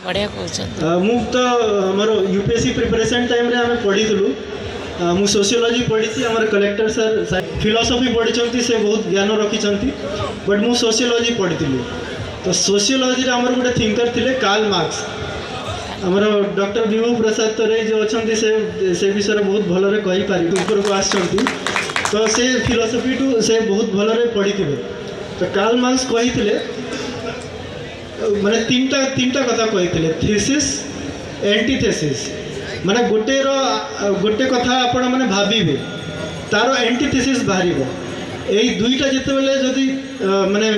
बढ़िया कहते मु तो आमर यूपीएससी प्रिपरेशन टाइम रे आम पढ़ी मु सोशियोलॉजी पढ़ी आमर कलेक्टर सर फिलोसफी पढ़ी से बहुत ज्ञान रखी बट मु सोशियोलॉजी पढ़ी तो सोशियोलॉजी आमर गोटे थिंकर थे कार्ल मार्क्स आमर डॉक्टर विभू प्रसाद तोरई जो अच्छा से विषय बहुत भलरे कहीपर ऊपर को आसती तो से फिलोसफी टू से बहुत भलरे पढ़ी तो कार्ल मार्क्स कही माने तीनटा कथा कही थीसिस एंटीथेसिस माने गोटे कथा आपण माने भाविबे तार एंटीथेसिस बाहर यही दुईटा जिते बेले जदि माने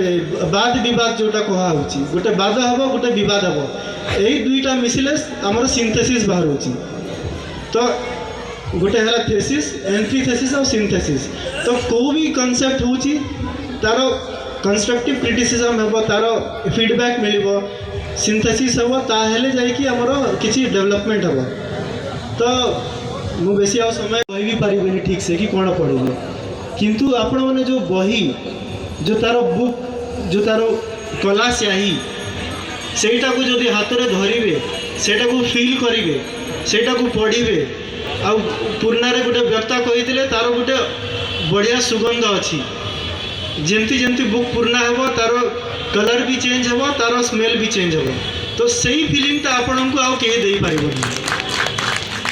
वाद विवाद जोटा कहा होची गोटे वाद हम गोटे विवाद हम यही दुईटा मिसिले आमर सिंथेसिस बाहर होची तो गोटे है थेसिस एंटीथेसिस और सिंथेसिस तो को भी कॉन्सेप्ट होची तार कंस्ट्रक्टिव क्रिटिसिज्म हम तार फीडबैक मिल सिंथेसिस हम ताहले जाइए आमर किसी डेवलपमेंट हम तो मु बेसी आ समय कह भी पारिबेनी ठीक से कि कौन पढ़े किंतु आपण मैंने जो बही जो तार बुक जो तार कला स्याही सेटा को जदि हाथ में धरवे सेटा को फील करेंगे सेटा को पढ़े आ पुराना गोटे व्यक्ता कही तार गोटे बढ़िया सुगंध अच्छी जमती जमती बुक पुराना हम तार कलर भी चेंज हम तार स्मेल भी चेंज हम तो सही फिलिंगटा आपण को आउ कहीं दे पार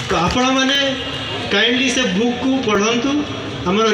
तो आपण मैंने काइंडली से बुक को पढ़ंतु हमर